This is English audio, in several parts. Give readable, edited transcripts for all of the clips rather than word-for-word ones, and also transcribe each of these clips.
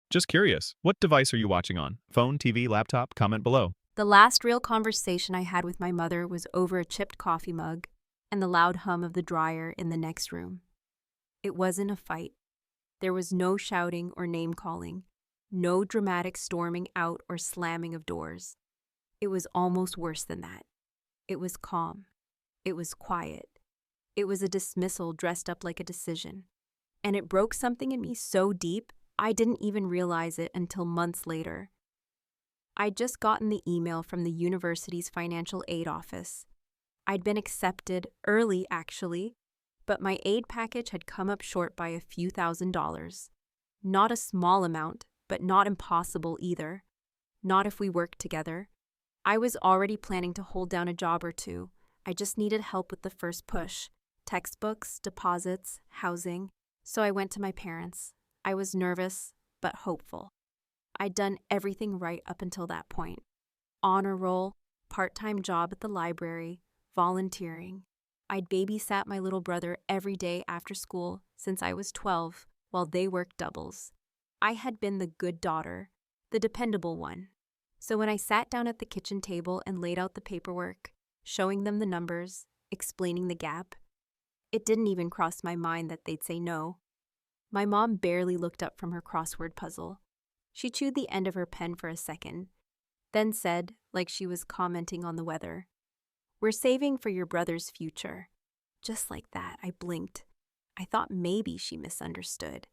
Just curious, what device are you watching on? Phone, TV, laptop? Comment below. The last real conversation I had with my mother was over a chipped coffee mug and the loud hum of the dryer in the next room. It wasn't a fight. There was no shouting or name-calling, no dramatic storming out or slamming of doors. It was almost worse than that. It was calm. It was quiet. It was a dismissal dressed up like a decision. And it broke something in me so deep, I didn't even realize it until months later. I'd just gotten the email from the university's financial aid office. I'd been accepted early, actually, but my aid package had come up short by a few $1,000s. Not a small amount, but not impossible either. Not if we worked together. I was already planning to hold down a job or two. I just needed help with the first push. Textbooks, deposits, housing. So I went to my parents. I was nervous, but hopeful. I'd done everything right up until that point. Honor roll, part-time job at the library, volunteering. I'd babysat my little brother every day after school since I was 12 while they worked doubles. I had been the good daughter, the dependable one. So when I sat down at the kitchen table and laid out the paperwork, showing them the numbers, explaining the gap, it didn't even cross my mind that they'd say no. My mom barely looked up from her crossword puzzle. She chewed the end of her pen for a second, then said, like she was commenting on the weather, "We're saving for your brother's future." Just like that, I blinked. I thought maybe she misunderstood.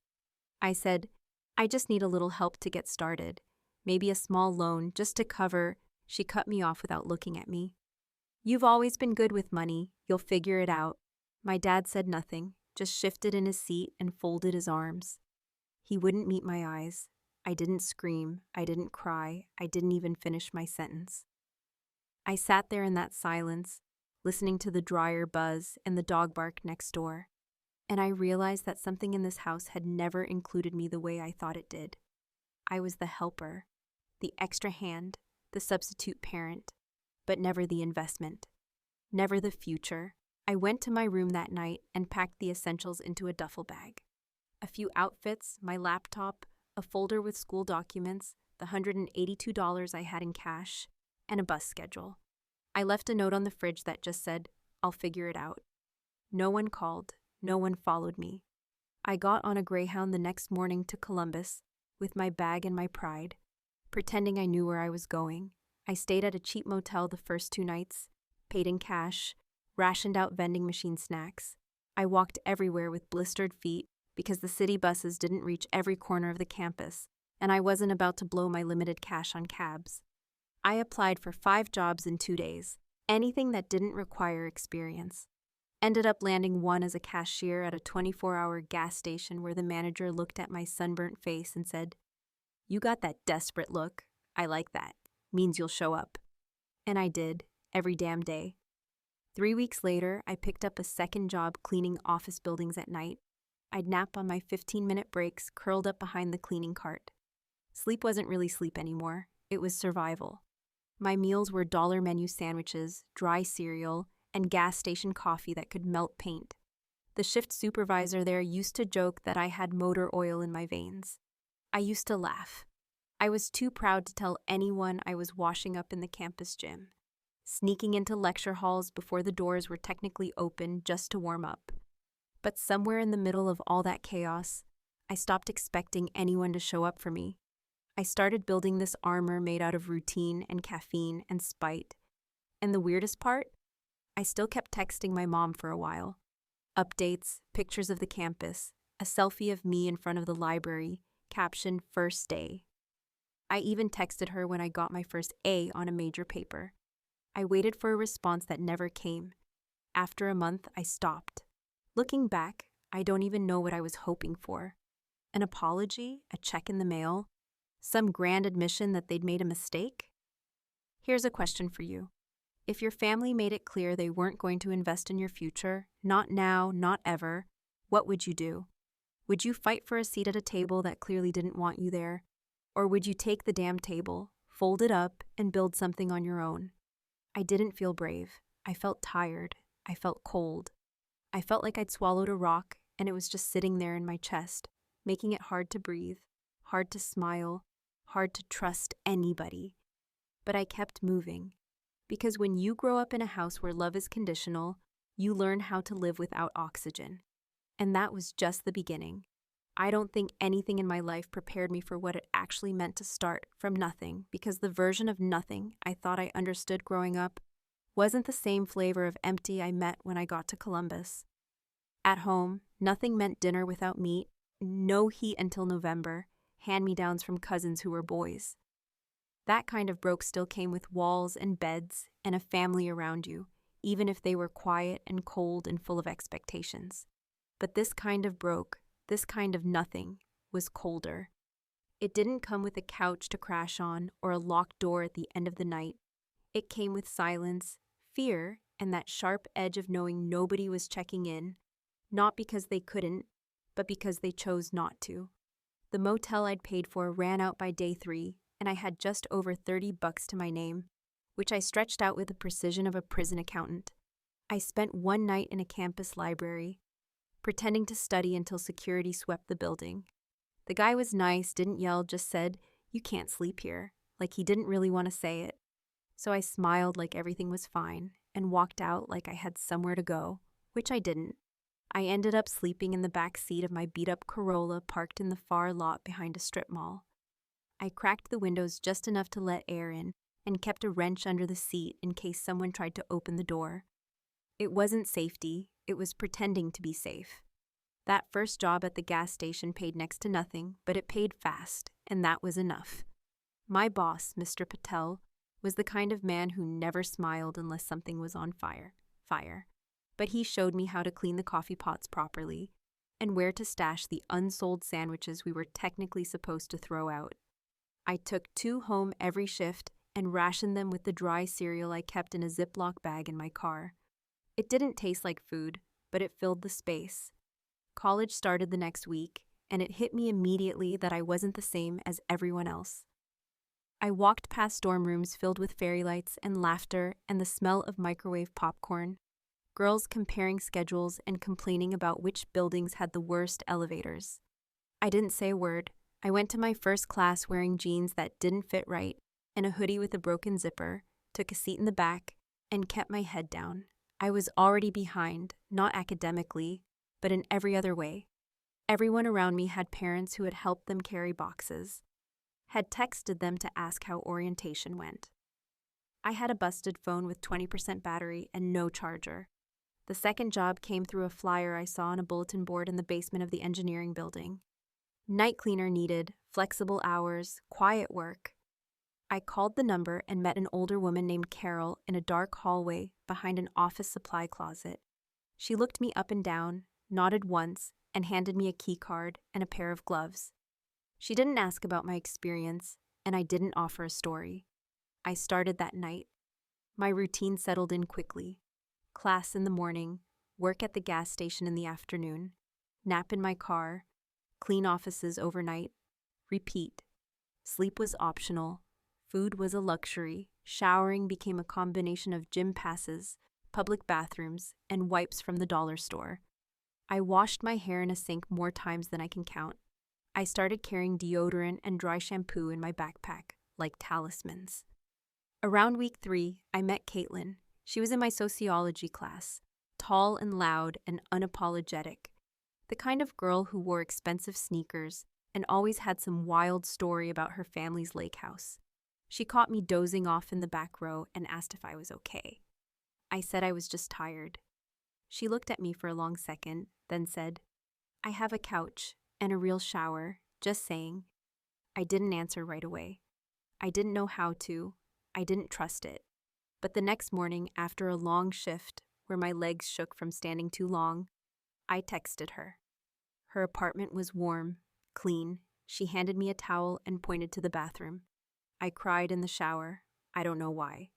I said, "I just need a little help to get started. Maybe a small loan just to cover." She cut me off without looking at me. "You've always been good with money. You'll figure it out." My dad said nothing, just shifted in his seat and folded his arms. He wouldn't meet my eyes. I didn't scream. I didn't cry. I didn't even finish my sentence. I sat there in that silence, listening to the dryer buzz and the dog bark next door, and I realized that something in this house had never included me the way I thought it did. I was the helper, the extra hand, the substitute parent, but never the investment, never the future. I went to my room that night and packed the essentials into a duffel bag. A few outfits, my laptop, a folder with school documents, the $182 I had in cash, and a bus schedule. I left a note on the fridge that just said, "I'll figure it out." No one called. No one followed me. I got on a Greyhound the next morning to Columbus with my bag and my pride, pretending I knew where I was going. I stayed at a cheap motel the first 2 nights, paid in cash, rationed out vending machine snacks. I walked everywhere with blistered feet because the city buses didn't reach every corner of the campus, and I wasn't about to blow my limited cash on cabs. I applied for 5 jobs in 2 days, anything that didn't require experience. Ended up landing one as a cashier at a 24-hour gas station where the manager looked at my sunburnt face and said, "You got that desperate look. I like that. Means you'll show up." And I did, every damn day. 3 weeks later, I picked up a second job cleaning office buildings at night. I'd nap on my 15-minute breaks, curled up behind the cleaning cart. Sleep wasn't really sleep anymore. It was survival. My meals were dollar menu sandwiches, dry cereal, and gas station coffee that could melt paint. The shift supervisor there used to joke that I had motor oil in my veins. I used to laugh. I was too proud to tell anyone I was washing up in the campus gym, sneaking into lecture halls before the doors were technically open just to warm up. But somewhere in the middle of all that chaos, I stopped expecting anyone to show up for me. I started building this armor made out of routine and caffeine and spite. And the weirdest part? I still kept texting my mom for a while. Updates, pictures of the campus, a selfie of me in front of the library, captioned "First Day." I even texted her when I got my first A on a major paper. I waited for a response that never came. After a month, I stopped. Looking back, I don't even know what I was hoping for. An apology? A check in the mail? Some grand admission that they'd made a mistake? Here's a question for you. If your family made it clear they weren't going to invest in your future, not now, not ever, what would you do? Would you fight for a seat at a table that clearly didn't want you there? Or would you take the damn table, fold it up, and build something on your own? I didn't feel brave. I felt tired. I felt cold. I felt like I'd swallowed a rock and it was just sitting there in my chest, making it hard to breathe, hard to smile, hard to trust anybody. But I kept moving. Because when you grow up in a house where love is conditional, you learn how to live without oxygen. And that was just the beginning. I don't think anything in my life prepared me for what it actually meant to start from nothing, because the version of nothing I thought I understood growing up wasn't the same flavor of empty I met when I got to Columbus. At home, nothing meant dinner without meat, no heat until November, hand-me-downs from cousins who were boys. That kind of broke still came with walls and beds and a family around you, even if they were quiet and cold and full of expectations. But this kind of broke, this kind of nothing, was colder. It didn't come with a couch to crash on or a locked door at the end of the night. It came with silence, fear, and that sharp edge of knowing nobody was checking in, not because they couldn't, but because they chose not to. The motel I'd paid for ran out by day 3, and I had just over $30 to my name, which I stretched out with the precision of a prison accountant. I spent one night in a campus library, pretending to study until security swept the building. The guy was nice, didn't yell, just said, "You can't sleep here," like he didn't really want to say it. So I smiled like everything was fine and walked out like I had somewhere to go, which I didn't. I ended up sleeping in the back seat of my beat-up Corolla parked in the far lot behind a strip mall. I cracked the windows just enough to let air in and kept a wrench under the seat in case someone tried to open the door. It wasn't safety, it was pretending to be safe. That first job at the gas station paid next to nothing, but it paid fast, and that was enough. My boss, Mr. Patel, was the kind of man who never smiled unless something was on fire. But he showed me how to clean the coffee pots properly and where to stash the unsold sandwiches we were technically supposed to throw out. I took 2 home every shift and rationed them with the dry cereal I kept in a Ziploc bag in my car. It didn't taste like food, but it filled the space. College started the next week, and it hit me immediately that I wasn't the same as everyone else. I walked past dorm rooms filled with fairy lights and laughter and the smell of microwave popcorn, girls comparing schedules and complaining about which buildings had the worst elevators. I didn't say a word. I went to my first class wearing jeans that didn't fit right and a hoodie with a broken zipper, took a seat in the back, and kept my head down. I was already behind, not academically, but in every other way. Everyone around me had parents who had helped them carry boxes, had texted them to ask how orientation went. I had a busted phone with 20% battery and no charger. The second job came through a flyer I saw on a bulletin board in the basement of the engineering building. Night cleaner needed, flexible hours, quiet work. I called the number and met an older woman named Carol in a dark hallway behind an office supply closet. She looked me up and down, nodded once, and handed me a key card and a pair of gloves. She didn't ask about my experience, and I didn't offer a story. I started that night. My routine settled in quickly. Class in the morning, work at the gas station in the afternoon, nap in my car, clean offices overnight, repeat. Sleep was optional, food was a luxury, showering became a combination of gym passes, public bathrooms, and wipes from the dollar store. I washed my hair in a sink more times than I can count. I started carrying deodorant and dry shampoo in my backpack, like talismans. Around week 3, I met Caitlin. She was in my sociology class, tall and loud and unapologetic. The kind of girl who wore expensive sneakers and always had some wild story about her family's lake house. She caught me dozing off in the back row and asked if I was okay. I said I was just tired. She looked at me for a long second, then said, "I have a couch and a real shower, just saying." I didn't answer right away. I didn't know how to. I didn't trust it. But the next morning, after a long shift where my legs shook from standing too long, I texted her. Her apartment was warm, clean. She handed me a towel and pointed to the bathroom. I cried in the shower. I don't know why.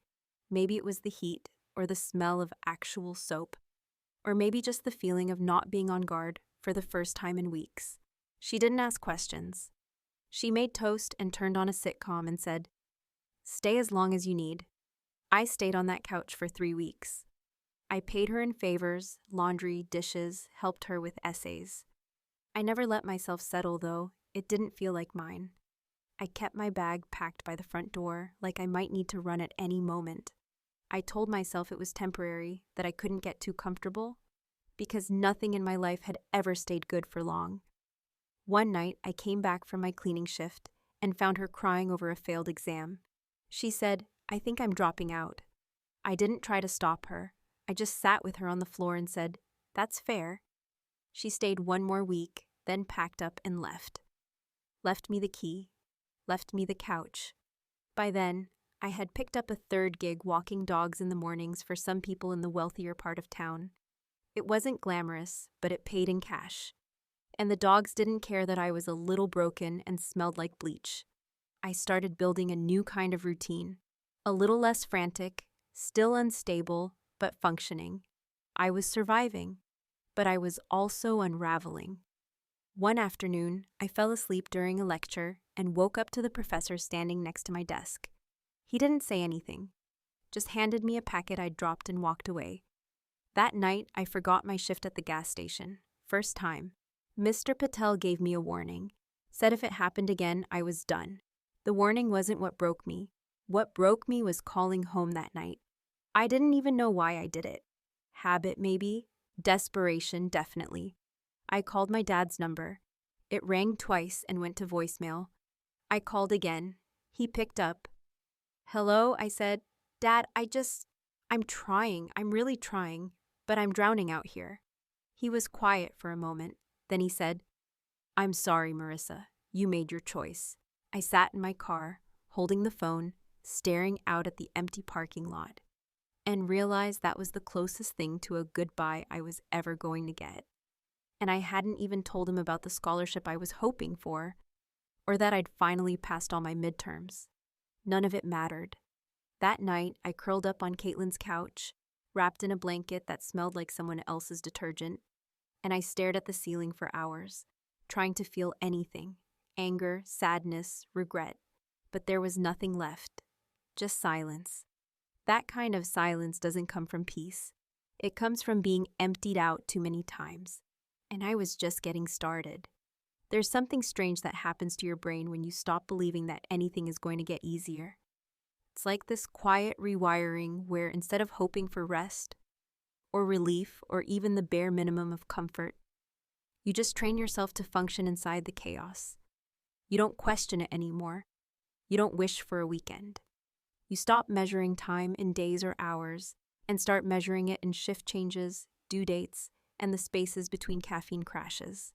Maybe it was the heat or the smell of actual soap, or maybe just the feeling of not being on guard for the first time in weeks. She didn't ask questions. She made toast and turned on a sitcom and said, "Stay as long as you need." I stayed on that couch for 3 weeks. I paid her in favors, laundry, dishes, helped her with essays. I never let myself settle, though, It didn't feel like mine. I kept my bag packed by the front door, like I might need to run at any moment. I told myself it was temporary, that I couldn't get too comfortable, because nothing in my life had ever stayed good for long. One night, I came back from my cleaning shift and found her crying over a failed exam. She said, "I think I'm dropping out." I didn't try to stop her. I just sat with her on the floor and said, "That's fair." She stayed one more week, then packed up and left. Left me the key. Left me the couch. By then, I had picked up a third gig walking dogs in the mornings for some people in the wealthier part of town. It wasn't glamorous, but it paid in cash. And the dogs didn't care that I was a little broken and smelled like bleach. I started building a new kind of routine, a little less frantic, still unstable, but functioning. I was surviving, but I was also unraveling. One afternoon, I fell asleep during a lecture and woke up to the professor standing next to my desk. He didn't say anything, just handed me a packet I'd dropped and walked away. That night, I forgot my shift at the gas station. First time. Mr. Patel gave me a warning, said if it happened again, I was done. The warning wasn't what broke me. What broke me was calling home that night. I didn't even know why I did it. Habit, maybe. Desperation, definitely. I called my dad's number. It rang twice and went to voicemail. I called again. He picked up. "Hello," I said. "Dad, I'm trying. I'm really trying, but I'm drowning out here." He was quiet for a moment. Then he said, "I'm sorry, Marissa. You made your choice." I sat in my car, holding the phone, staring out at the empty parking lot, and realized that was the closest thing to a goodbye I was ever going to get. And I hadn't even told him about the scholarship I was hoping for, or that I'd finally passed all my midterms. None of it mattered. That night, I curled up on Caitlin's couch, wrapped in a blanket that smelled like someone else's detergent, and I stared at the ceiling for hours, trying to feel anything: anger, sadness, regret. But there was nothing left, just silence. That kind of silence doesn't come from peace. It comes from being emptied out too many times. And I was just getting started. There's something strange that happens to your brain when you stop believing that anything is going to get easier. It's like this quiet rewiring where instead of hoping for rest, or relief, or even the bare minimum of comfort, you just train yourself to function inside the chaos. You don't question it anymore. You don't wish for a weekend. You stop measuring time in days or hours and start measuring it in shift changes, due dates, and the spaces between caffeine crashes.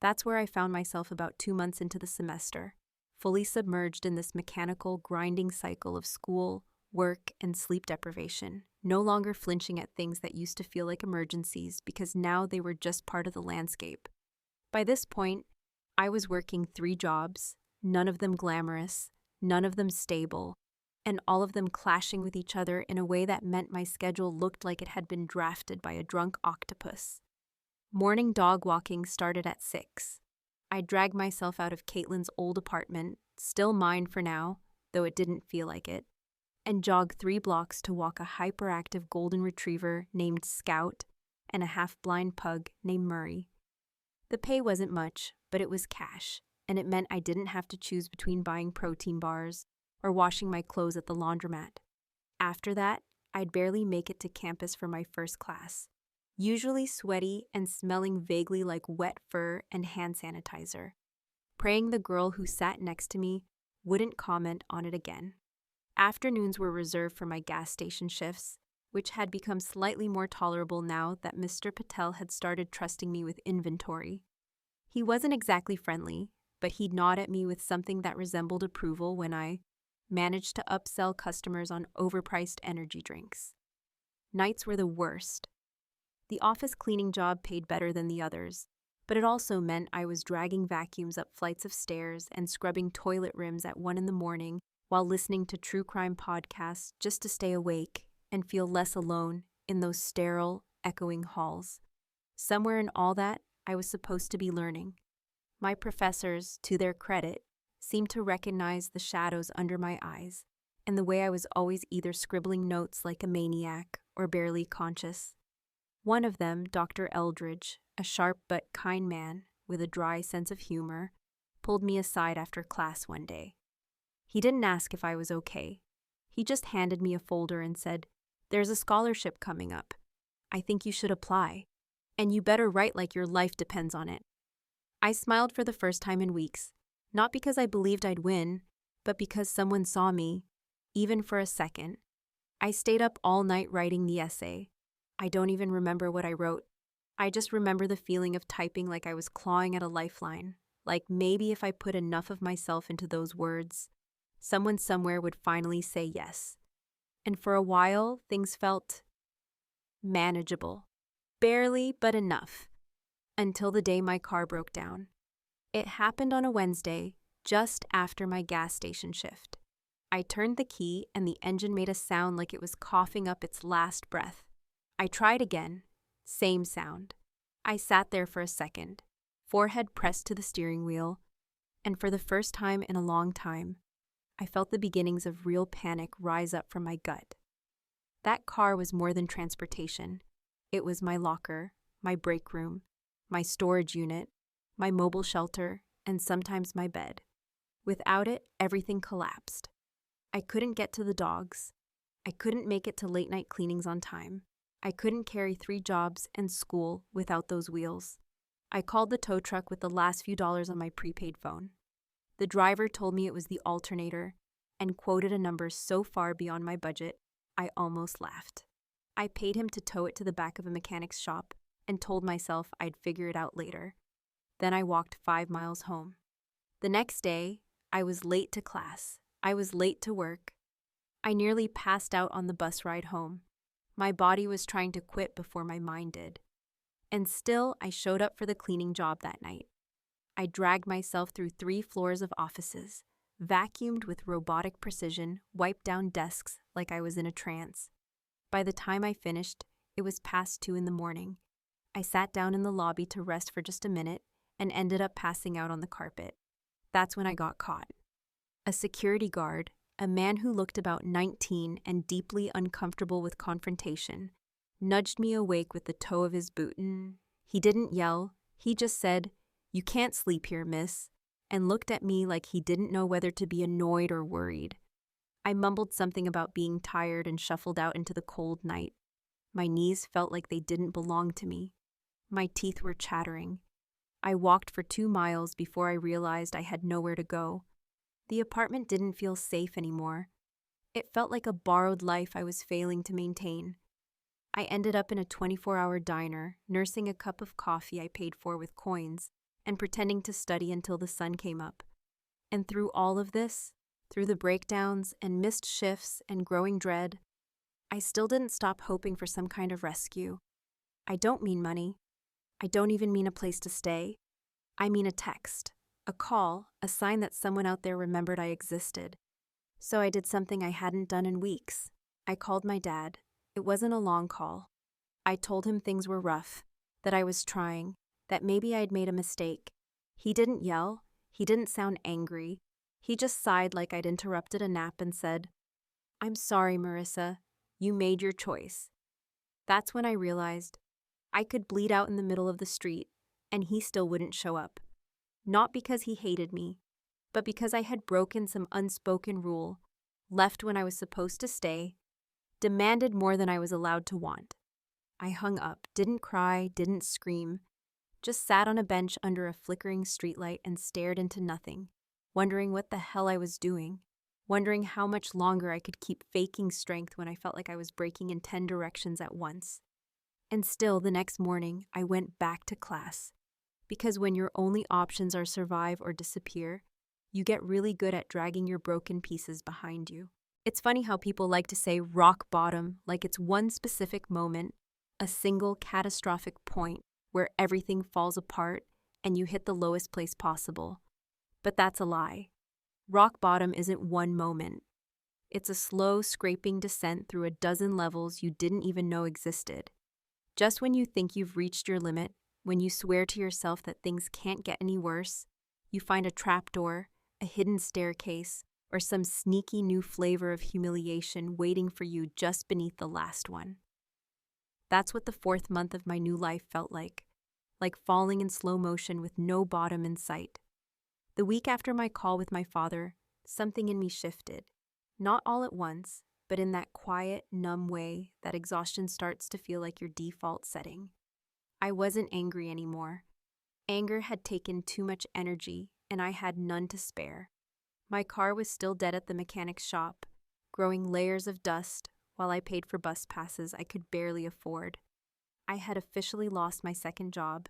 That's where I found myself about 2 months into the semester, fully submerged in this mechanical, grinding cycle of school, work, and sleep deprivation, no longer flinching at things that used to feel like emergencies because now they were just part of the landscape. By this point, I was working 3 jobs, none of them glamorous, none of them stable, and all of them clashing with each other in a way that meant my schedule looked like it had been drafted by a drunk octopus. Morning dog walking started at 6. I dragged myself out of Caitlin's old apartment, still mine for now, though it didn't feel like it, and jogged 3 blocks to walk a hyperactive golden retriever named Scout and a half-blind pug named Murray. The pay wasn't much, but it was cash, and it meant I didn't have to choose between buying protein bars or washing my clothes at the laundromat. After that, I'd barely make it to campus for my first class, usually sweaty and smelling vaguely like wet fur and hand sanitizer, praying the girl who sat next to me wouldn't comment on it again. Afternoons were reserved for my gas station shifts, which had become slightly more tolerable now that Mr. Patel had started trusting me with inventory. He wasn't exactly friendly, but he'd nod at me with something that resembled approval when I managed to upsell customers on overpriced energy drinks. Nights were the worst. The office cleaning job paid better than the others, but it also meant I was dragging vacuums up flights of stairs and scrubbing toilet rims at 1 a.m. while listening to true crime podcasts just to stay awake and feel less alone in those sterile, echoing halls. Somewhere in all that, I was supposed to be learning. My professors, to their credit, seemed to recognize the shadows under my eyes and the way I was always either scribbling notes like a maniac or barely conscious. One of them, Dr. Eldridge, a sharp but kind man with a dry sense of humor, pulled me aside after class one day. He didn't ask if I was okay. He just handed me a folder and said, "There's a scholarship coming up. I think you should apply. And you better write like your life depends on it." I smiled for the first time in weeks, not because I believed I'd win, but because someone saw me, even for a second. I stayed up all night writing the essay. I don't even remember what I wrote. I just remember the feeling of typing like I was clawing at a lifeline, like maybe if I put enough of myself into those words, someone somewhere would finally say yes. And for a while, things felt manageable. Barely, but enough. Until the day my car broke down. It happened on a Wednesday, just after my gas station shift. I turned the key and the engine made a sound like it was coughing up its last breath. I tried again. Same sound. I sat there for a second, forehead pressed to the steering wheel, and for the first time in a long time, I felt the beginnings of real panic rise up from my gut. That car was more than transportation. It was my locker, my break room, my storage unit, my mobile shelter, and sometimes my bed. Without it, everything collapsed. I couldn't get to the dogs. I couldn't make it to late-night cleanings on time. I couldn't carry 3 jobs and school without those wheels. I called the tow truck with the last few dollars on my prepaid phone. The driver told me it was the alternator and quoted a number so far beyond my budget, I almost laughed. I paid him to tow it to the back of a mechanic's shop and told myself I'd figure it out later. Then I walked 5 miles home. The next day, I was late to class. I was late to work. I nearly passed out on the bus ride home. My body was trying to quit before my mind did. And still, I showed up for the cleaning job that night. I dragged myself through 3 floors of offices, vacuumed with robotic precision, wiped down desks like I was in a trance. By the time I finished, it was past 2 in the morning. I sat down in the lobby to rest for just a minute and ended up passing out on the carpet. That's when I got caught. A security guard, a man who looked about 19 and deeply uncomfortable with confrontation, nudged me awake with the toe of his boot. He didn't yell, he just said, "You can't sleep here, miss," and looked at me like he didn't know whether to be annoyed or worried. I mumbled something about being tired and shuffled out into the cold night. My knees felt like they didn't belong to me. My teeth were chattering. I walked for 2 miles before I realized I had nowhere to go. The apartment didn't feel safe anymore. It felt like a borrowed life I was failing to maintain. I ended up in a 24-hour diner, nursing a cup of coffee I paid for with coins, and pretending to study until the sun came up. And through all of this, through the breakdowns and missed shifts and growing dread, I still didn't stop hoping for some kind of rescue. I don't mean money. I don't even mean a place to stay. I mean a text, a call, a sign that someone out there remembered I existed. So I did something I hadn't done in weeks. I called my dad. It wasn't a long call. I told him things were rough, that I was trying, that maybe I'd made a mistake. He didn't yell. He didn't sound angry. He just sighed like I'd interrupted a nap and said, "I'm sorry, Marissa. You made your choice." That's when I realized I could bleed out in the middle of the street, and he still wouldn't show up. Not because he hated me, but because I had broken some unspoken rule, left when I was supposed to stay, demanded more than I was allowed to want. I hung up, didn't cry, didn't scream, just sat on a bench under a flickering streetlight and stared into nothing, wondering what the hell I was doing, wondering how much longer I could keep faking strength when I felt like I was breaking in 10 directions at once. And still, the next morning, I went back to class. Because when your only options are survive or disappear, you get really good at dragging your broken pieces behind you. It's funny how people like to say rock bottom like it's one specific moment, a single catastrophic point where everything falls apart and you hit the lowest place possible. But that's a lie. Rock bottom isn't one moment. It's a slow, scraping descent through a dozen levels you didn't even know existed. Just when you think you've reached your limit, when you swear to yourself that things can't get any worse, you find a trapdoor, a hidden staircase, or some sneaky new flavor of humiliation waiting for you just beneath the last one. That's what the 4th month of my new life felt like falling in slow motion with no bottom in sight. The week after my call with my father, something in me shifted. Not all at once, but in that quiet, numb way that exhaustion starts to feel like your default setting. I wasn't angry anymore. Anger had taken too much energy, and I had none to spare. My car was still dead at the mechanic's shop, growing layers of dust while I paid for bus passes I could barely afford. I had officially lost my second job.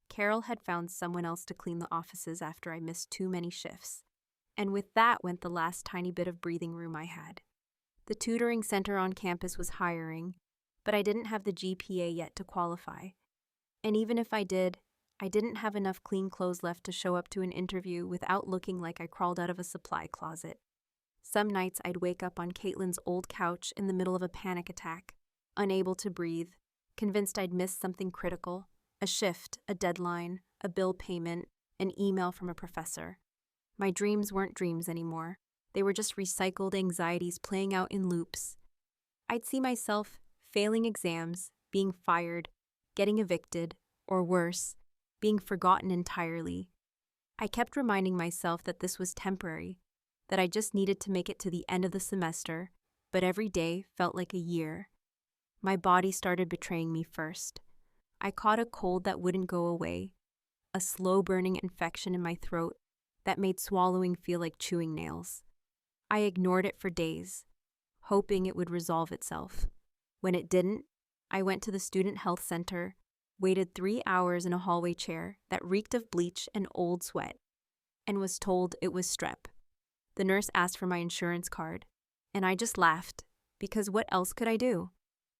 Carol had found someone else to clean the offices after I missed too many shifts. And with that went the last tiny bit of breathing room I had. The tutoring center on campus was hiring, but I didn't have the GPA yet to qualify. And even if I did, I didn't have enough clean clothes left to show up to an interview without looking like I crawled out of a supply closet. Some nights I'd wake up on Caitlin's old couch in the middle of a panic attack, unable to breathe, convinced I'd missed something critical, a shift, a deadline, a bill payment, an email from a professor. My dreams weren't dreams anymore. They were just recycled anxieties playing out in loops. I'd see myself failing exams, being fired, getting evicted, or worse, being forgotten entirely. I kept reminding myself that this was temporary, that I just needed to make it to the end of the semester, but every day felt like a year. My body started betraying me first. I caught a cold that wouldn't go away, a slow-burning infection in my throat that made swallowing feel like chewing nails. I ignored it for days, hoping it would resolve itself. When it didn't, I went to the student health center, waited 3 hours in a hallway chair that reeked of bleach and old sweat, and was told it was strep. The nurse asked for my insurance card, and I just laughed, because what else could I do?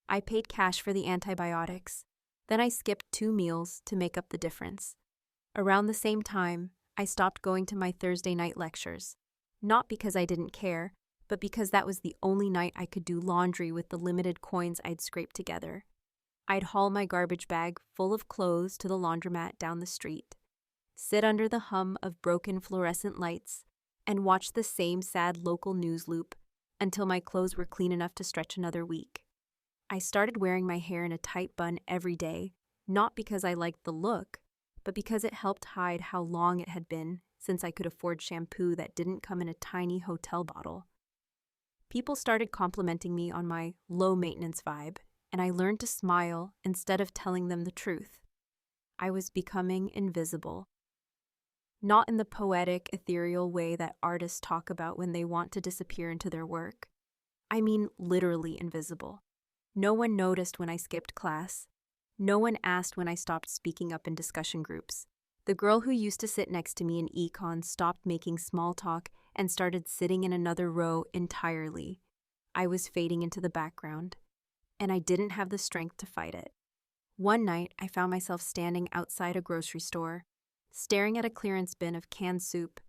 I paid cash for the antibiotics. Then I skipped 2 meals to make up the difference. Around the same time, I stopped going to my Thursday night lectures. Not because I didn't care, but because that was the only night I could do laundry with the limited coins I'd scraped together. I'd haul my garbage bag full of clothes to the laundromat down the street, sit under the hum of broken fluorescent lights, and watch the same sad local news loop until my clothes were clean enough to stretch another week. I started wearing my hair in a tight bun every day, not because I liked the look, but because it helped hide how long it had been since I could afford shampoo that didn't come in a tiny hotel bottle. People started complimenting me on my low-maintenance vibe, and I learned to smile instead of telling them the truth. I was becoming invisible. Not in the poetic, ethereal way that artists talk about when they want to disappear into their work. I mean literally invisible. No one noticed when I skipped class. No one asked when I stopped speaking up in discussion groups. The girl who used to sit next to me in econ stopped making small talk and started sitting in another row entirely. I was fading into the background, and I didn't have the strength to fight it. One night, I found myself standing outside a grocery store, staring at a clearance bin of canned soup,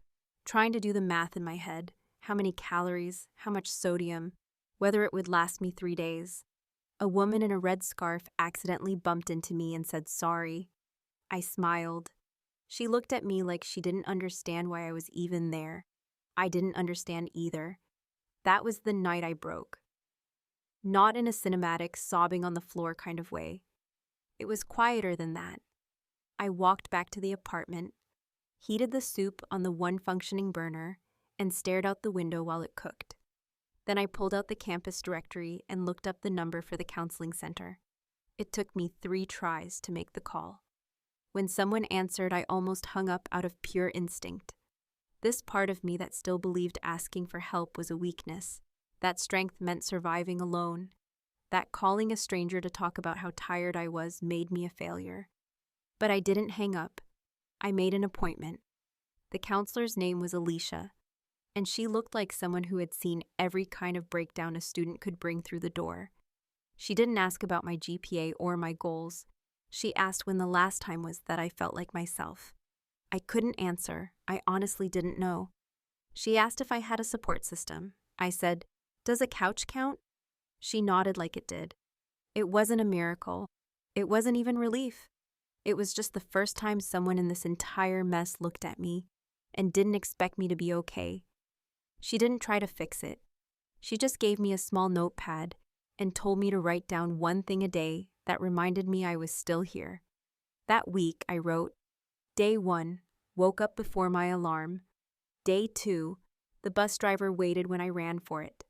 trying to do the math in my head, how many calories, how much sodium, whether it would last me 3 days. A woman in a red scarf accidentally bumped into me and said sorry. I smiled. She looked at me like she didn't understand why I was even there. I didn't understand either. That was the night I broke. Not in a cinematic, sobbing on the floor kind of way. It was quieter than that. I walked back to the apartment, heated the soup on the one functioning burner, and stared out the window while it cooked. Then I pulled out the campus directory and looked up the number for the counseling center. It took me 3 tries to make the call. When someone answered, I almost hung up out of pure instinct. This part of me that still believed asking for help was a weakness, that strength meant surviving alone, that calling a stranger to talk about how tired I was made me a failure. But I didn't hang up. I made an appointment. The counselor's name was Alicia, and she looked like someone who had seen every kind of breakdown a student could bring through the door. She didn't ask about my GPA or my goals. She asked when the last time was that I felt like myself. I couldn't answer. I honestly didn't know. She asked if I had a support system. I said, "Does a couch count?" She nodded like it did. It wasn't a miracle. It wasn't even relief. It was just the first time someone in this entire mess looked at me and didn't expect me to be okay. She didn't try to fix it. She just gave me a small notepad and told me to write down one thing a day that reminded me I was still here. That week, I wrote, Day 1, woke up before my alarm, Day 2, the bus driver waited when I ran for it.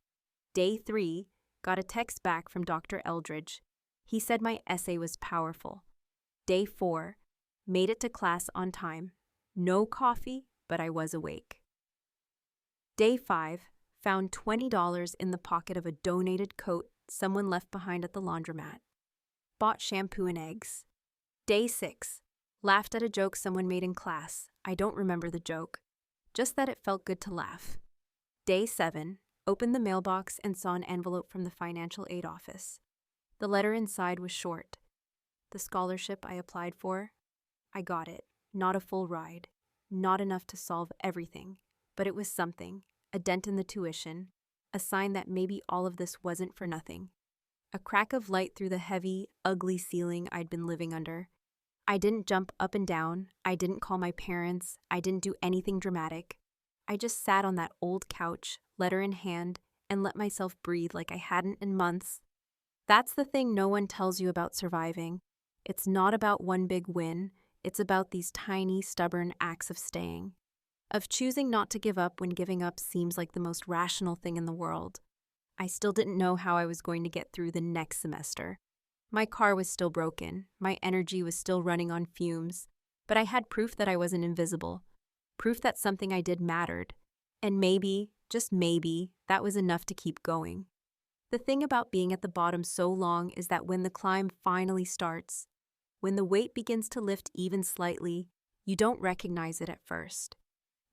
Day 3, got a text back from Dr. Eldridge. He said my essay was powerful. Day 4, made it to class on time. No coffee, but I was awake. Day 5, found $20 in the pocket of a donated coat someone left behind at the laundromat. Bought shampoo and eggs. Day 6, laughed at a joke someone made in class. I don't remember the joke, just that it felt good to laugh. Day 7, opened the mailbox and saw an envelope from the financial aid office. The letter inside was short. The scholarship I applied for, I got it. Not a full ride. Not enough to solve everything. But it was something. A dent in the tuition. A sign that maybe all of this wasn't for nothing. A crack of light through the heavy, ugly ceiling I'd been living under. I didn't jump up and down. I didn't call my parents. I didn't do anything dramatic. I just sat on that old couch, letter in hand, and let myself breathe like I hadn't in months. That's the thing no one tells you about surviving. It's not about one big win. It's about these tiny, stubborn acts of staying. Of choosing not to give up when giving up seems like the most rational thing in the world. I still didn't know how I was going to get through the next semester. My car was still broken. My energy was still running on fumes. But I had proof that I wasn't invisible. Proof that something I did mattered. And maybe, just maybe, that was enough to keep going. The thing about being at the bottom so long is that when the climb finally starts, when the weight begins to lift even slightly, you don't recognize it at first.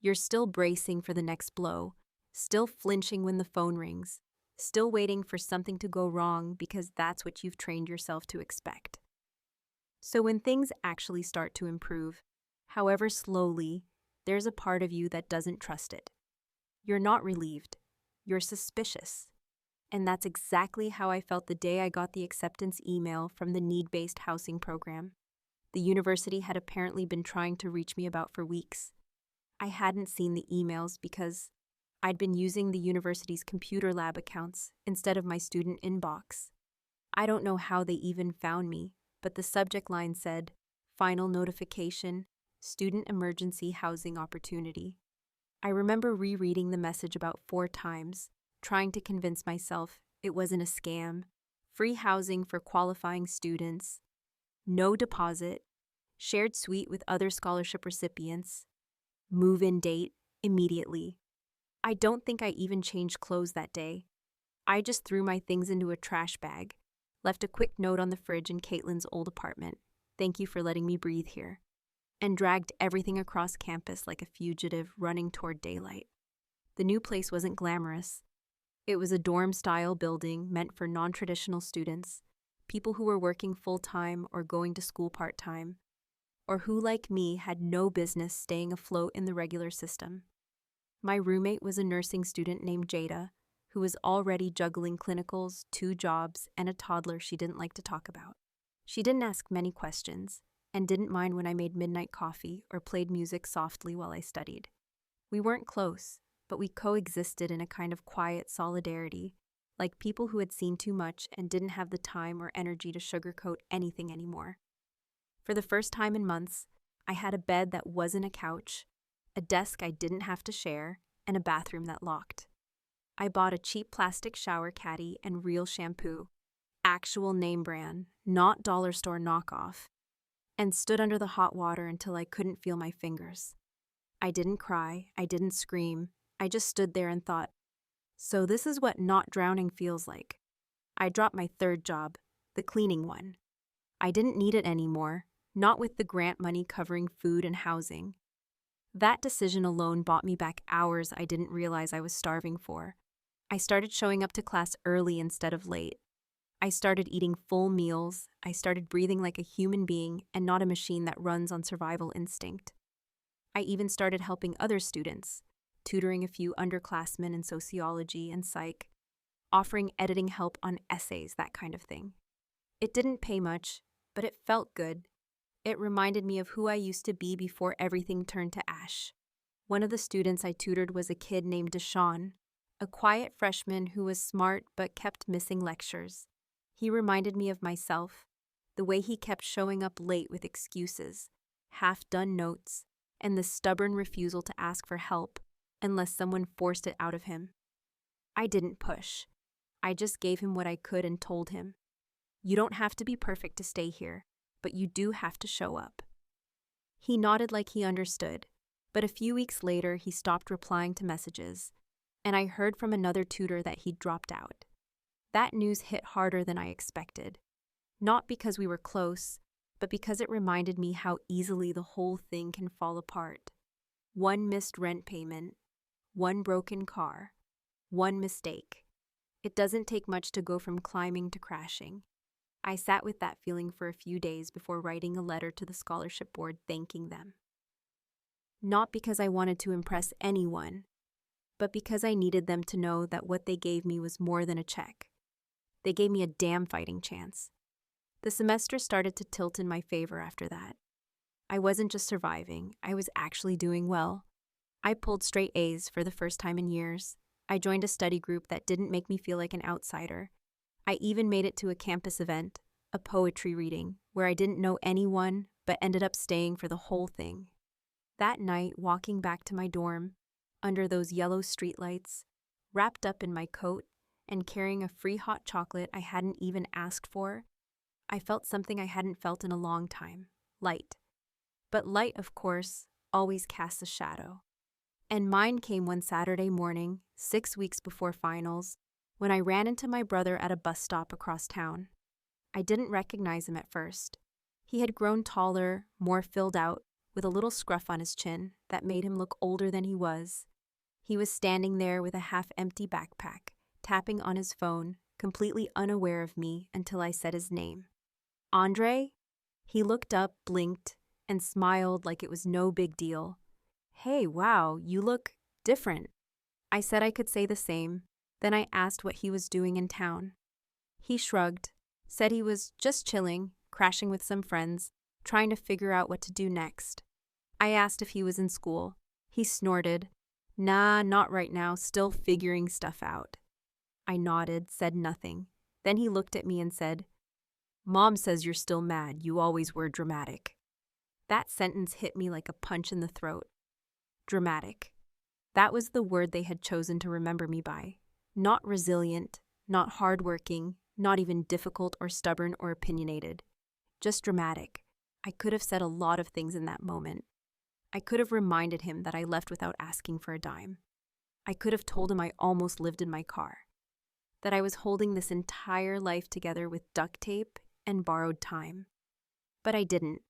You're still bracing for the next blow, still flinching when the phone rings, still waiting for something to go wrong because that's what you've trained yourself to expect. So when things actually start to improve, however slowly, there's a part of you that doesn't trust it. You're not relieved. You're suspicious. And that's exactly how I felt the day I got the acceptance email from the need-based housing program. The university had apparently been trying to reach me about for weeks. I hadn't seen the emails because I'd been using the university's computer lab accounts instead of my student inbox. I don't know how they even found me, but the subject line said, "Final notification, student emergency housing opportunity." I remember rereading the message about 4 times, trying to convince myself it wasn't a scam, free housing for qualifying students, no deposit, shared suite with other scholarship recipients, move-in date immediately. I don't think I even changed clothes that day. I just threw my things into a trash bag, left a quick note on the fridge in Caitlin's old apartment, "Thank you for letting me breathe here," and dragged everything across campus like a fugitive running toward daylight. The new place wasn't glamorous. It was a dorm-style building meant for non-traditional students, people who were working full-time or going to school part-time, or who, like me, had no business staying afloat in the regular system. My roommate was a nursing student named Jada, who was already juggling clinicals, 2 jobs, and a toddler she didn't like to talk about. She didn't ask many questions, and didn't mind when I made midnight coffee or played music softly while I studied. We weren't close, but we coexisted in a kind of quiet solidarity, like people who had seen too much and didn't have the time or energy to sugarcoat anything anymore. For the first time in months, I had a bed that wasn't a couch, a desk I didn't have to share, and a bathroom that locked. I bought a cheap plastic shower caddy and real shampoo, actual name brand, not dollar store knockoff, and stood under the hot water until I couldn't feel my fingers. I didn't cry, I didn't scream, I just stood there and thought, so this is what not drowning feels like. I dropped my 3rd job, the cleaning one. I didn't need it anymore, not with the grant money covering food and housing. That decision alone bought me back hours I didn't realize I was starving for. I started showing up to class early instead of late. I started eating full meals. I started breathing like a human being and not a machine that runs on survival instinct. I even started helping other students, tutoring a few underclassmen in sociology and psych, offering editing help on essays, that kind of thing. It didn't pay much, but it felt good. It reminded me of who I used to be before everything turned to ash. One of the students I tutored was a kid named Deshaun, a quiet freshman who was smart but kept missing lectures. He reminded me of myself, the way he kept showing up late with excuses, half-done notes, and the stubborn refusal to ask for help unless someone forced it out of him. I didn't push. I just gave him what I could and told him, "You don't have to be perfect to stay here, but you do have to show up." He nodded like he understood, but a few weeks later he stopped replying to messages, and I heard from another tutor that he'd dropped out. That news hit harder than I expected, not because we were close, but because it reminded me how easily the whole thing can fall apart. One missed rent payment, one broken car, one mistake. It doesn't take much to go from climbing to crashing. I sat with that feeling for a few days before writing a letter to the scholarship board thanking them. Not because I wanted to impress anyone, but because I needed them to know that what they gave me was more than a check. They gave me a damn fighting chance. The semester started to tilt in my favor after that. I wasn't just surviving, I was actually doing well. I pulled straight A's for the first time in years. I joined a study group that didn't make me feel like an outsider. I even made it to a campus event, a poetry reading, where I didn't know anyone but ended up staying for the whole thing. That night, walking back to my dorm, under those yellow streetlights, wrapped up in my coat and carrying a free hot chocolate I hadn't even asked for, I felt something I hadn't felt in a long time: light. But light, of course, always casts a shadow. And mine came one Saturday morning, 6 weeks before finals, when I ran into my brother at a bus stop across town. I didn't recognize him at first. He had grown taller, more filled out, with a little scruff on his chin that made him look older than he was. He was standing there with a half-empty backpack, tapping on his phone, completely unaware of me until I said his name. "Andre?" He looked up, blinked, and smiled like it was no big deal. "Hey, wow, you look different." I said I could say the same. Then I asked what he was doing in town. He shrugged, said he was just chilling, crashing with some friends, trying to figure out what to do next. I asked if he was in school. He snorted. "Nah, not right now, still figuring stuff out." I nodded, said nothing. Then he looked at me and said, "Mom says you're still mad. You always were dramatic." That sentence hit me like a punch in the throat. Dramatic. That was the word they had chosen to remember me by. Not resilient, not hardworking, not even difficult or stubborn or opinionated. Just dramatic. I could have said a lot of things in that moment. I could have reminded him that I left without asking for a dime. I could have told him I almost lived in my car. That I was holding this entire life together with duct tape and borrowed time. But I didn't.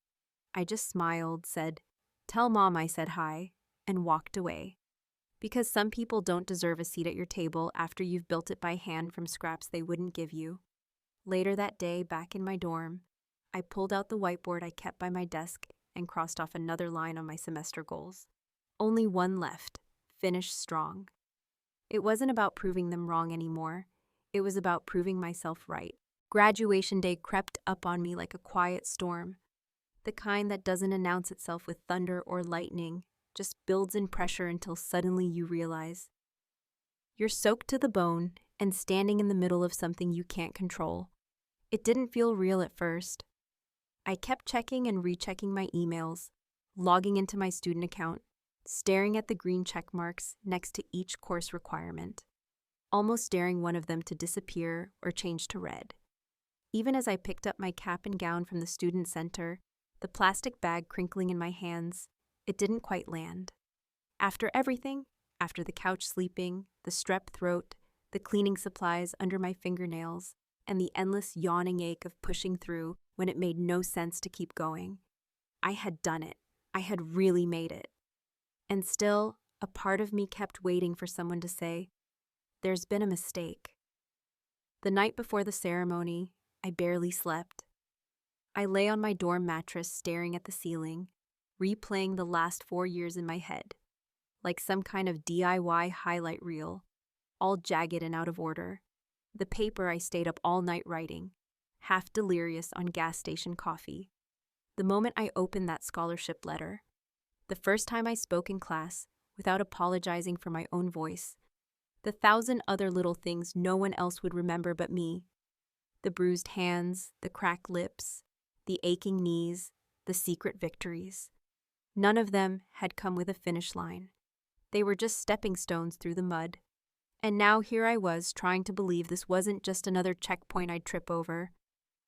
I just smiled, said, "Tell Mom I said hi," and walked away. Because some people don't deserve a seat at your table after you've built it by hand from scraps they wouldn't give you. Later that day, back in my dorm, I pulled out the whiteboard I kept by my desk and crossed off another line on my semester goals. Only one left: finish strong. It wasn't about proving them wrong anymore. It was about proving myself right. Graduation day crept up on me like a quiet storm, the kind that doesn't announce itself with thunder or lightning, just builds in pressure until suddenly you realize you're soaked to the bone and standing in the middle of something you can't control. It didn't feel real at first. I kept checking and rechecking my emails, logging into my student account, staring at the green check marks next to each course requirement, almost daring one of them to disappear or change to red. Even as I picked up my cap and gown from the student center, the plastic bag crinkling in my hands, it didn't quite land. After everything, after the couch sleeping, the strep throat, the cleaning supplies under my fingernails, and the endless yawning ache of pushing through when it made no sense to keep going, I had done it. I had really made it. And still, a part of me kept waiting for someone to say, "There's been a mistake." The night before the ceremony, I barely slept. I lay on my dorm mattress staring at the ceiling, replaying the last 4 years in my head, like some kind of DIY highlight reel, all jagged and out of order. The paper I stayed up all night writing, half delirious on gas station coffee. The moment I opened that scholarship letter, the first time I spoke in class without apologizing for my own voice, the 1,000 other little things no one else would remember but me. The bruised hands, the cracked lips, the aching knees, the secret victories. None of them had come with a finish line. They were just stepping stones through the mud. And now here I was, trying to believe this wasn't just another checkpoint I'd trip over.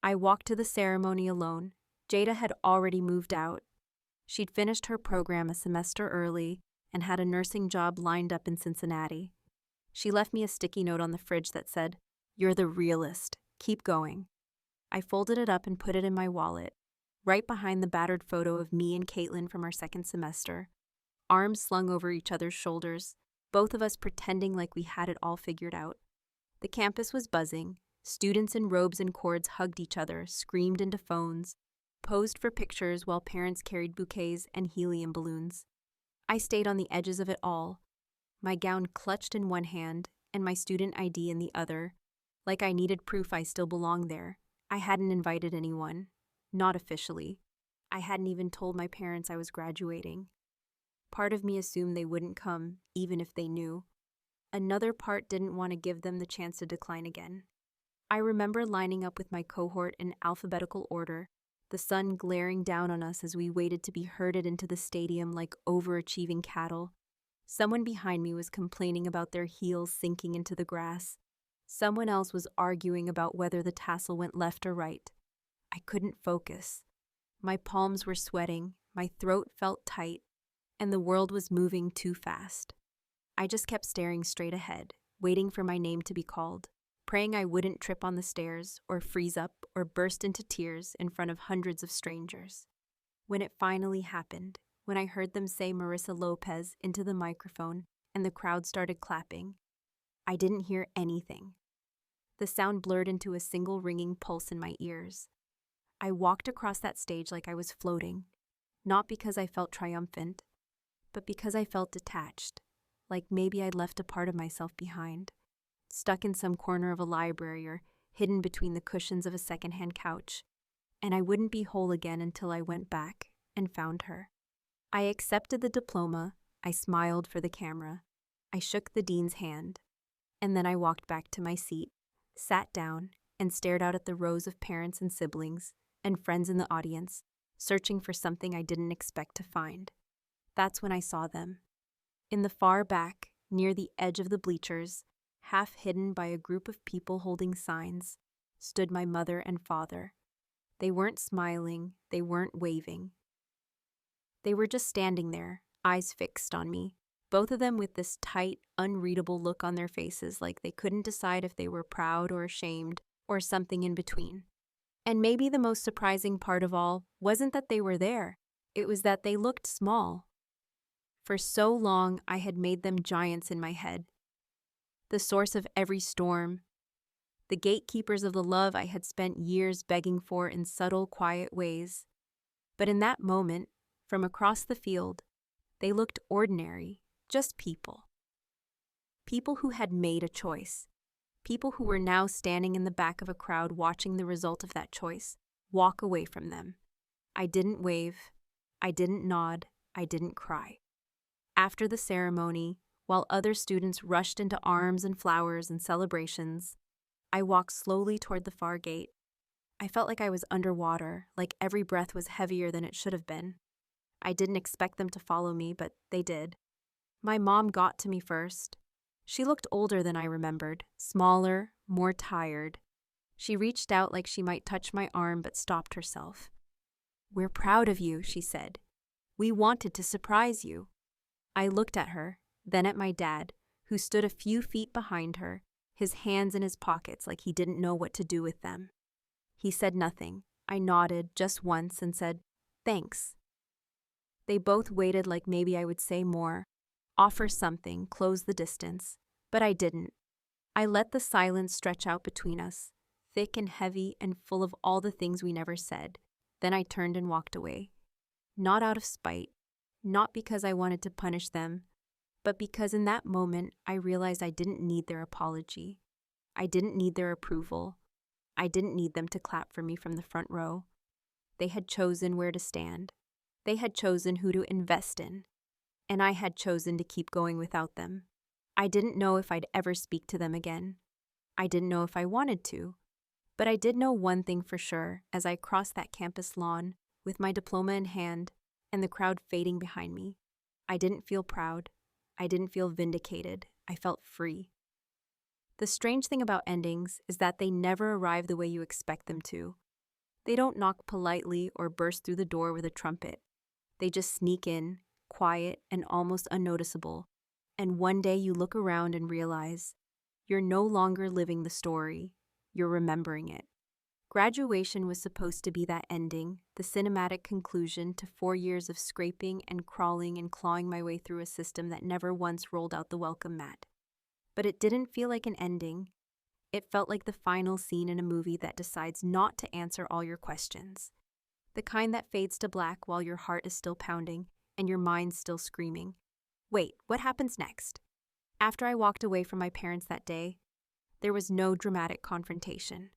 I walked to the ceremony alone. Jada had already moved out. She'd finished her program a semester early and had a nursing job lined up in Cincinnati. She left me a sticky note on the fridge that said, "You're the realist. Keep going." I folded it up and put it in my wallet, right behind the battered photo of me and Caitlin from our second semester, arms slung over each other's shoulders, both of us pretending like we had it all figured out. The campus was buzzing. Students in robes and cords hugged each other, screamed into phones, posed for pictures while parents carried bouquets and helium balloons. I stayed on the edges of it all, my gown clutched in one hand and my student ID in the other, like I needed proof I still belonged there. I hadn't invited anyone, not officially. I hadn't even told my parents I was graduating. Part of me assumed they wouldn't come, even if they knew. Another part didn't want to give them the chance to decline again. I remember lining up with my cohort in alphabetical order, the sun glaring down on us as we waited to be herded into the stadium like overachieving cattle. Someone behind me was complaining about their heels sinking into the grass. Someone else was arguing about whether the tassel went left or right. I couldn't focus. My palms were sweating, my throat felt tight, and the world was moving too fast. I just kept staring straight ahead, waiting for my name to be called, praying I wouldn't trip on the stairs or freeze up or burst into tears in front of hundreds of strangers. When it finally happened, when I heard them say Marissa Lopez into the microphone and the crowd started clapping, I didn't hear anything. The sound blurred into a single ringing pulse in my ears. I walked across that stage like I was floating, not because I felt triumphant, but because I felt detached, like maybe I'd left a part of myself behind, stuck in some corner of a library or hidden between the cushions of a secondhand couch, and I wouldn't be whole again until I went back and found her. I accepted the diploma, I smiled for the camera, I shook the dean's hand, and then I walked back to my seat, sat down, and stared out at the rows of parents and siblings and friends in the audience, searching for something I didn't expect to find. That's when I saw them. In the far back, near the edge of the bleachers, half hidden by a group of people holding signs, stood my mother and father. They weren't smiling, they weren't waving. They were just standing there, eyes fixed on me, both of them with this tight, unreadable look on their faces like they couldn't decide if they were proud or ashamed or something in between. And maybe the most surprising part of all wasn't that they were there, it was that they looked small. For so long, I had made them giants in my head, the source of every storm, the gatekeepers of the love I had spent years begging for in subtle, quiet ways. But in that moment, from across the field, they looked ordinary, just people. People who had made a choice. People who were now standing in the back of a crowd watching the result of that choice walk away from them. I didn't wave, I didn't nod, I didn't cry. After the ceremony, while other students rushed into arms and flowers and celebrations, I walked slowly toward the far gate. I felt like I was underwater, like every breath was heavier than it should have been. I didn't expect them to follow me, but they did. My mom got to me first. She looked older than I remembered, smaller, more tired. She reached out like she might touch my arm but stopped herself. "We're proud of you," she said. "We wanted to surprise you." I looked at her, then at my dad, who stood a few feet behind her, his hands in his pockets like he didn't know what to do with them. He said nothing. I nodded just once and said, "Thanks." They both waited like maybe I would say more, offer something, close the distance, but I didn't. I let the silence stretch out between us, thick and heavy and full of all the things we never said. Then I turned and walked away. Not out of spite, not because I wanted to punish them, but because in that moment I realized I didn't need their apology. I didn't need their approval. I didn't need them to clap for me from the front row. They had chosen where to stand. They had chosen who to invest in. And I had chosen to keep going without them. I didn't know if I'd ever speak to them again. I didn't know if I wanted to. But I did know one thing for sure as I crossed that campus lawn with my diploma in hand and the crowd fading behind me. I didn't feel proud. I didn't feel vindicated. I felt free. The strange thing about endings is that they never arrive the way you expect them to. They don't knock politely or burst through the door with a trumpet. They just sneak in, quiet and almost unnoticeable. And one day you look around and realize you're no longer living the story, you're remembering it. Graduation was supposed to be that ending, the cinematic conclusion to 4 years of scraping and crawling and clawing my way through a system that never once rolled out the welcome mat. But it didn't feel like an ending. It felt like the final scene in a movie that decides not to answer all your questions. The kind that fades to black while your heart is still pounding and your mind's still screaming. Wait, what happens next? After I walked away from my parents that day, there was no dramatic confrontation.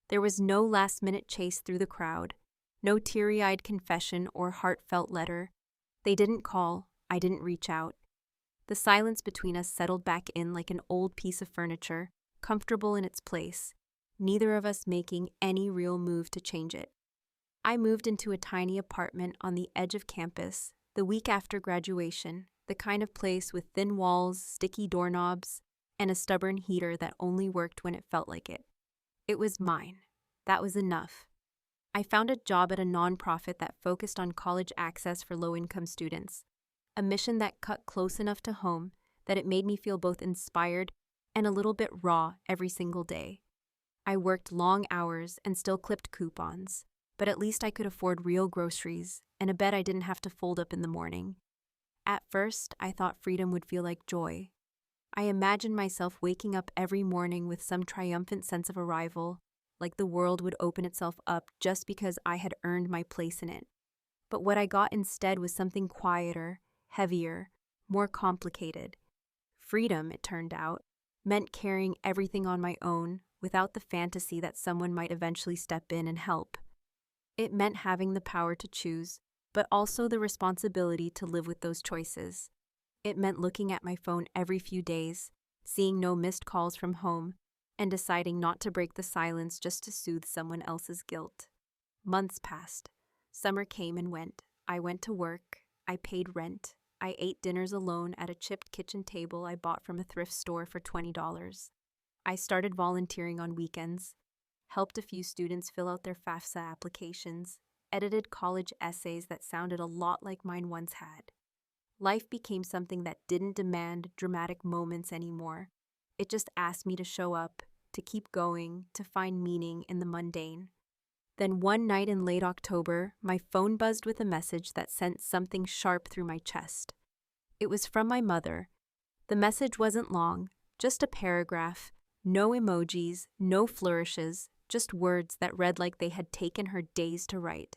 There was no last-minute chase through the crowd, no teary-eyed confession or heartfelt letter. They didn't call, I didn't reach out. The silence between us settled back in like an old piece of furniture, comfortable in its place, neither of us making any real move to change it. I moved into a tiny apartment on the edge of campus the week after graduation, the kind of place with thin walls, sticky doorknobs, and a stubborn heater that only worked when it felt like it. It was mine. That was enough. I found a job at a nonprofit that focused on college access for low-income students, a mission that cut close enough to home that it made me feel both inspired and a little bit raw every single day. I worked long hours and still clipped coupons, but at least I could afford real groceries and a bed I didn't have to fold up in the morning. At first, I thought freedom would feel like joy. I imagined myself waking up every morning with some triumphant sense of arrival, like the world would open itself up just because I had earned my place in it. But what I got instead was something quieter, heavier, more complicated. Freedom, it turned out, meant carrying everything on my own without the fantasy that someone might eventually step in and help. It meant having the power to choose, but also the responsibility to live with those choices. It meant looking at my phone every few days, seeing no missed calls from home, and deciding not to break the silence just to soothe someone else's guilt. Months passed. Summer came and went. I went to work. I paid rent. I ate dinners alone at a chipped kitchen table I bought from a thrift store for $20. I started volunteering on weekends, helped a few students fill out their FAFSA applications, edited college essays that sounded a lot like mine once had. Life became something that didn't demand dramatic moments anymore. It just asked me to show up, to keep going, to find meaning in the mundane. Then one night in late October, my phone buzzed with a message that sent something sharp through my chest. It was from my mother. The message wasn't long, just a paragraph, no emojis, no flourishes, just words that read like they had taken her days to write.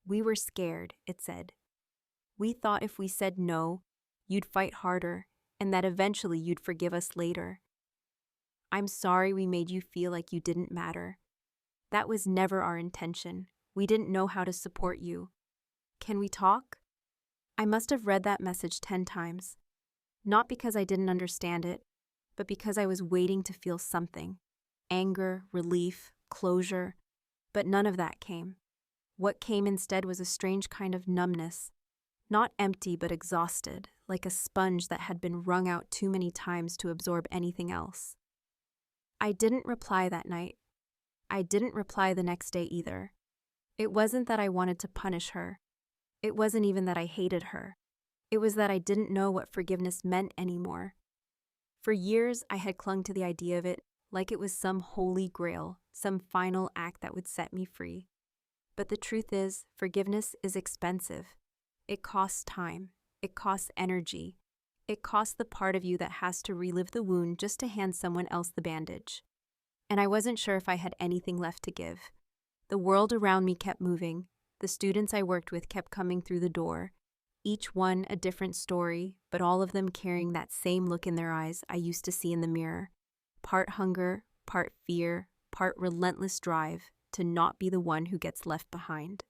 "We were scared," it said. "We thought if we said no, you'd fight harder, and that eventually you'd forgive us later. I'm sorry we made you feel like you didn't matter. That was never our intention. We didn't know how to support you. Can we talk?" I must have read that message 10 times. Not because I didn't understand it, but because I was waiting to feel something. Anger, relief, closure. But none of that came. What came instead was a strange kind of numbness. Not empty, but exhausted, like a sponge that had been wrung out too many times to absorb anything else. I didn't reply that night. I didn't reply the next day either. It wasn't that I wanted to punish her. It wasn't even that I hated her. It was that I didn't know what forgiveness meant anymore. For years, I had clung to the idea of it like it was some holy grail, some final act that would set me free. But the truth is, forgiveness is expensive. It costs time. It costs energy. It costs the part of you that has to relive the wound just to hand someone else the bandage. And I wasn't sure if I had anything left to give. The world around me kept moving. The students I worked with kept coming through the door. Each one a different story, but all of them carrying that same look in their eyes I used to see in the mirror. Part hunger, part fear, part relentless drive to not be the one who gets left behind.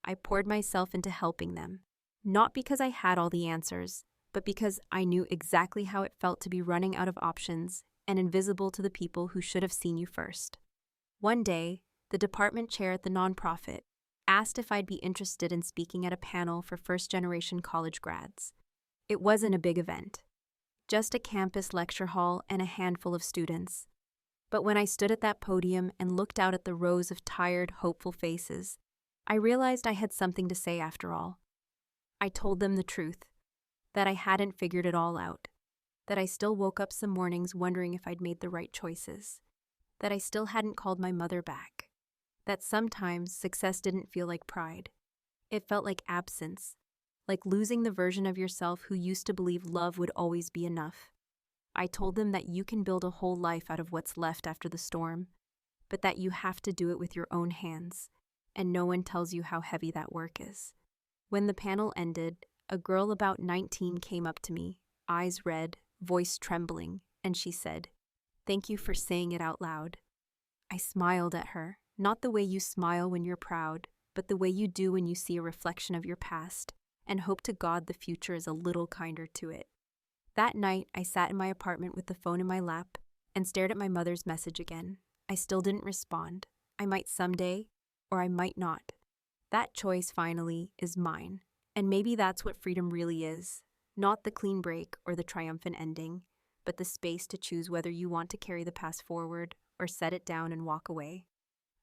I poured myself into helping them, not because I had all the answers, but because I knew exactly how it felt to be running out of options and invisible to the people who should have seen you first. One day, the department chair at the nonprofit asked if I'd be interested in speaking at a panel for first-generation college grads. It wasn't a big event, just a campus lecture hall and a handful of students. But when I stood at that podium and looked out at the rows of tired, hopeful faces, I realized I had something to say after all. I told them the truth, that I hadn't figured it all out, that I still woke up some mornings wondering if I'd made the right choices, that I still hadn't called my mother back, that sometimes success didn't feel like pride. It felt like absence, like losing the version of yourself who used to believe love would always be enough. I told them that you can build a whole life out of what's left after the storm, but that you have to do it with your own hands, and no one tells you how heavy that work is. When the panel ended, a girl about 19 came up to me, eyes red, voice trembling, and she said, "Thank you for saying it out loud." I smiled at her, not the way you smile when you're proud, but the way you do when you see a reflection of your past, and hope to God the future is a little kinder to it. That night, I sat in my apartment with the phone in my lap and stared at my mother's message again. I still didn't respond. I might someday, or I might not. That choice, finally, is mine. And maybe that's what freedom really is. Not the clean break or the triumphant ending, but the space to choose whether you want to carry the past forward or set it down and walk away.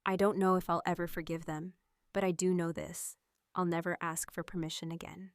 I don't know if I'll ever forgive them, but I do know this: I'll never ask for permission again.